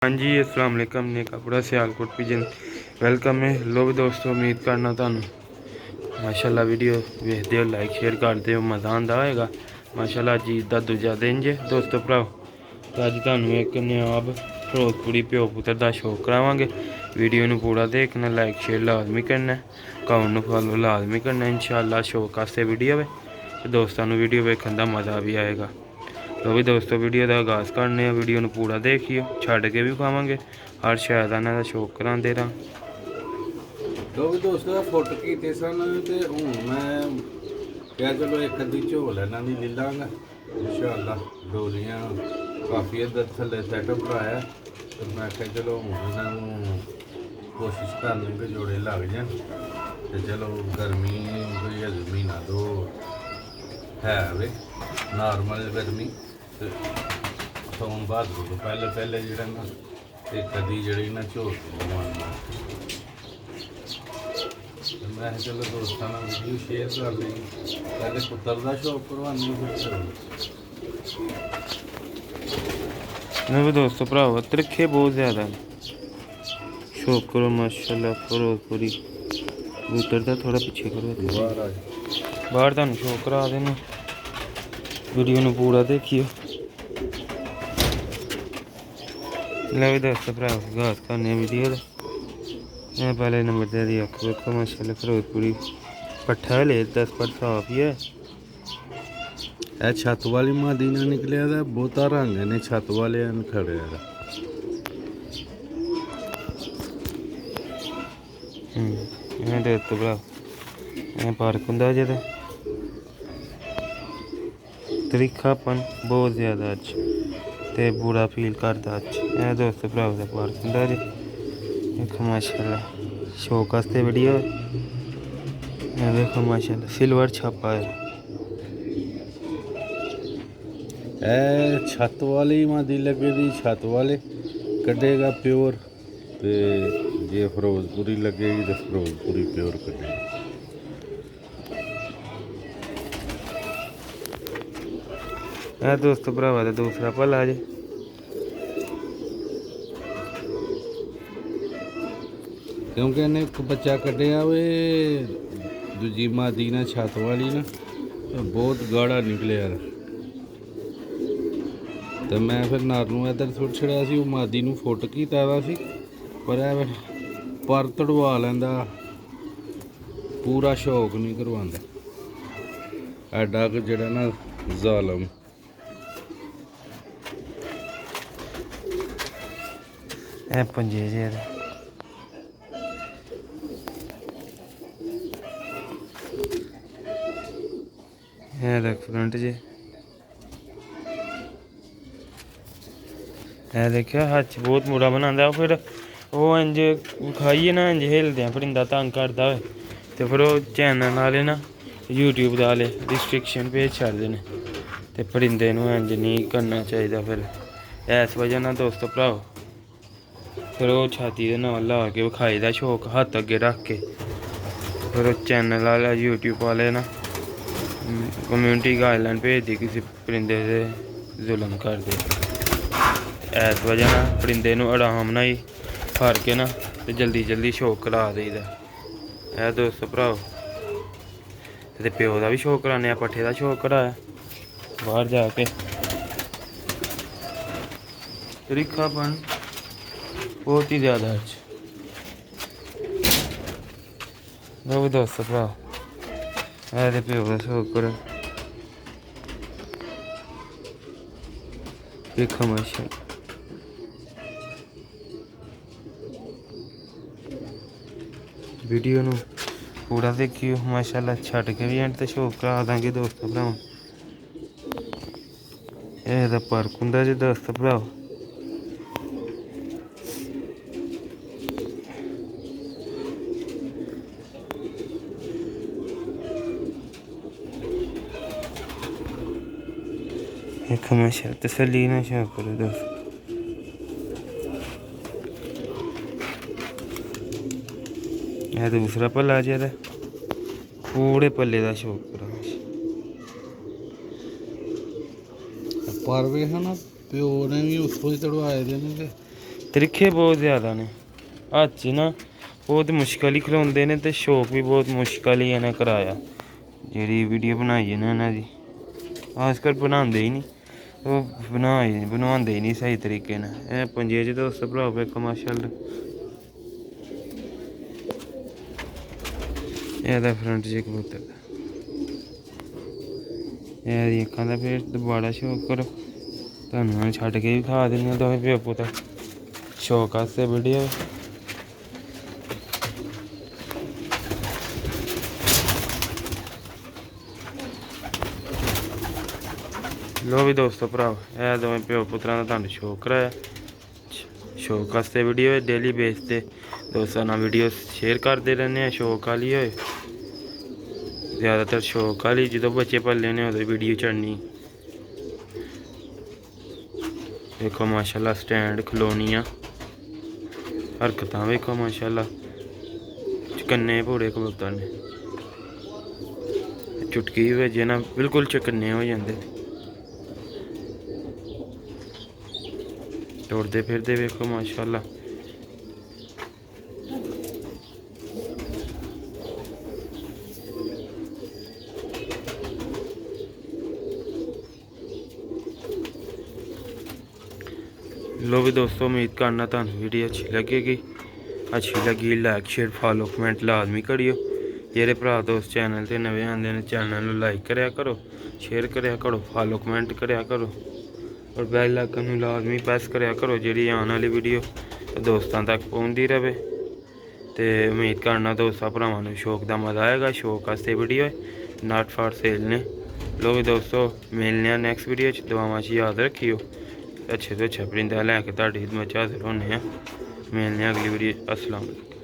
हाँ जी, अस्सलाम वालेकुम। ने कपड़ा सियालकोट पिजन वेलकम है। लो भी दोस्तों, उम्मीद करना तुहानू माशाल्लाह वीडियो वेखते हो, लाइक शेयर करते हो, मज़ा आंदा होएगा। माशाल्लाह अज ईद का दूजा दिन जे दोस्तों भराओ। तो अज तुहानू एक नायाब फिरोजपुरी प्यो पुत्र का शो करावांगे। वीडियो नू पूरा देखना, लाइक शेयर लाजमी करना, अकाउंट नू फॉलो लाजमी करना। इंशाअल्लाह शौक वास्ते वीडियो है, तो दोस्तों वीडियो वेखने का मज़ा भी आएगा। तो भी दोस्तों वीडियो का आगाज़ करने, वीडियो पूरा देखियो, छड़ के भी खावे, हर शायद इन्हों का शौक कराते रहा। तो भी दोस्तों फुट कीते सन ते हूँ मैं क्या चलो एक अद्धी झोल इन्हों की ले लाँगा इंशाअल्लाह। डोलियाँ काफ़ी इधर थले सैटअप कराया, तो मैं क्या चलो इन्हों कोशिश करने के जोड़े लग जाए। तो चलो गर्मी कोई अज महीना दो है वे नॉर्मल गर्मी, तो सोम भादरों तो पहले पहले जो ना एक अद्धी जी ना झोल बनवाना। मैं चलो दोस्तों वीडियो शेयर कर दी, पहले पुत्र का शौक करवानी भी दोस्तों भरावा त्रिखे बहुत ज़्यादा शौक करो माशाल्लाह। फिरोजपुरी कबूतर का थोड़ा पीछे करो, बाहर तुहानू शौक करा देना। वीडियो नू पूरा देखियो। ले भी दोस्तों भरावा आगाज़ करने वीडियो का। मैं पहले नंबर दे दी अख देखो माशाल्लाह फिरोजपुरी पट्ठा ले 10 पर साफ ही है। यह छत वाली मादीना निकलिया था, बहुता रंग ने छत वाले खड़े दोस्तों भरा पार्क होंगे जे तरीकापन बहुत ज़्यादा अच ते बुरा फील करता अच। यह दोस्तों भराव का पार्क होंगे जे देखो माशाल्लाह शौक वास्ते वीडियो। देखो माशाल्लाह सिल्वर छापा है। छत वाली मादी लगे दी, छत वाले कटेगा प्योर, तो जे फिरोजपुरी लगेगी तो फिरोजपुरी प्योर कटेगी। है दोस्तों भरावा का दूसरा भला जे क्योंकि इन्हें एक बच्चा कटिया वे दूजी मादी ना छत वाली ना बहुत गाढ़ा निकले यार। तो मैं फिर नार इधर सुट छड़िया सी, मादी नूं फुट कीता दा सी, पर पर तड़वा लैंदा, पूरा शौक नहीं करवांदा। एडा क जिहड़ा ना जालम है पंजे जे है फ्रंट जे है देखिया हाथ बहुत मुड़ा बनाता। फिर वो इंज खाइए ना इंज हिलते हैं, परिंदा तंग करता हो तो फिर वो चैनल वाले ना यूट्यूब वाले रिस्ट्रिक्शन भेज छड़ते हैं, तो परिंदे नूं इंज नहीं करना चाहिए। फिर इस वजह ना दोस्तों भराओ फिर वो छाती के नाल ला के विखाई का शौक हत्थ अगे रख के फिर चैनल वाला यूट्यूब वाले ना कम्यूनिटी गाइडलाइन भेज दी किसी परिंदे से जुल्म कर दे। इस वजह ना परिंदे नूं आराम नाल फड़ के ना तो जल्दी जल्दी शौक करा देईदा। यह दोस्तों भराओ ते प्यो का भी शौक कराने, पट्ठे का शौक कराया बाहर जाके। तरीकापन बहुत ही ज़्यादा वो भी दोस्तों भराओ है प्यो का शौक करो। देखो माशा वीडियो नू पूरा देखियो माशाल्लाह, छड़ के भी एंड ते शौक करा देंगे दोस्तों भराओ। यह पार्क होंगे जी दोस्तों भराओ। एक माशा तसली ना शौक करो दोस्तों। यह दूसरा भला जे पूरे पल्ले का शौक करो। पर वे है ना प्यो ने भी उत्थों ही तड़वाए दे ने, ਤਰੀਖੇ ਬਹੁਤ ਜ਼ਿਆਦਾ ਨੇ ਹੱਥ 'ਚ ਨਾ, ਬਹੁਤ ਮੁਸ਼ਕਲ ਹੀ ਖਿਲਾਉਂਦੇ ਨੇ ਤੇ ਸ਼ੌਕ ਵੀ ਬਹੁਤ ਮੁਸ਼ਕਲ ਹੀ ਇਹਨੇ ਕਰਾਇਆ। ਜਿਹੜੀ ਵੀਡੀਓ ਬਣਾਈ ਹੈ ਨਾ ਇਹਨਾਂ ਦੀ, ਖਾਸ ਕਰ ਬਣਾਉਂਦੇ ਹੀ ਨਹੀਂ, ਉਹ ਬਣਾਉਂਦੇ ਹੀ ਨਹੀਂ ਸਹੀ ਤਰੀਕੇ ਨਾਲ। ਇਹ ਪੰਜੇ 'ਚ ਦੋਸਤੋ ਭਰਾ ਵੇਖੋ ਮਾਸ਼ਾਅੱਲਾ, ਇਹਦਾ ਫਰੰਟ 'ਚ ਕਬੂਤਰ, ਇਹਦੀ ਅੱਖਾਂ ਦਾ ਫਿਰ ਦੁਬਾਰਾ ਸ਼ੌਕ ਕਰੋ। ਤੁਹਾਨੂੰ ਮੈਂ ਛੱਡ ਕੇ ਵੀ ਖਾ ਦਿੰਦੇ ਦੋਵੇਂ ਪਿਓ ਪੁੱਤ, ਸ਼ੌਕ ਵਾਸਤੇ ਵੀਡੀਓ। ਲੋ ਵੀ ਦੋਸਤੋ ਭਰਾ, ਇਹ ਦੋਵੇਂ ਪਿਓ ਪੁੱਤਰਾਂ ਦਾ ਤੁਹਾਨੂੰ ਸ਼ੌਕ ਕਰਾਇਆ, ਸ਼ੌਕ ਵਾਸਤੇ ਵੀਡੀਓ। ਡੇਲੀ ਬੇਸ ਤੇ ਦੋਸਤਾਂ ਨਾਲ ਵੀਡੀਓ ਸ਼ੇਅਰ ਕਰਦੇ ਰਹਿੰਦੇ ਆ, ਸ਼ੌਕ ਵਾਲੀ ਹੋਏ ਜ਼ਿਆਦਾਤਰ, ਸ਼ੌਕ ਵਾਲੀ। ਜਦੋਂ ਬੱਚੇ ਪੱਲੇ ਨੇ ਉਦੋਂ ਵੀਡੀਓ ਚੜਨੀ। ਵੇਖੋ ਮਾਸ਼ਾਅੱਲਾ ਸਟੈਂਡ, ਖਲੋਣੀਆਂ, ਹਰਕਤਾਂ ਵੇਖੋ ਮਾਸ਼ਾਅੱਲਾ, ਚਕੰਨੇ ਪੂਰੇ ਕਬੂਤਰ ਨੇ। ਚੁਟਕੀ ਵਜੇ ਨਾ ਬਿਲਕੁਲ ਚਕੰਨੇ ਹੋ ਜਾਂਦੇ, ਤੋੜਦੇ ਫਿਰਦੇ ਵੇਖੋ ਮਾਸ਼ਾਅੱਲਾ। लो भी दोस्तों, उम्मीद करना तुहानू वीडियो अच्छी लगेगी। अच्छी लगी लाइक शेयर फॉलो कमेंट लाजमी करियो। जेह्ड़े भरा दोस्त चैनल ते नवे आंदे ने चैनल नू लाइक करया करो, शेयर करया करो, फॉलो कमेंट करया करो और बैल आइकन नू लाजमी प्रेस करया करो, जेह्ड़ी आने वाली वीडियो दोस्तां तक पहुंचदी रहे। ते उम्मीद करना दोस्तां भरावां नू शौक दा मज़ा आएगा। शौक वास्ते वीडियो नॉट फॉर सेल ने। लो भी दोस्तों, मिलने नैक्सट वीडियो च। दुआवां च याद रखियो, अच्छे तो अच्छा परिंदा लैके तुहाडी खिदमत च हाजिर होने हैं। मिलने अगली वीडियो। अस्सलाम वालेकुम।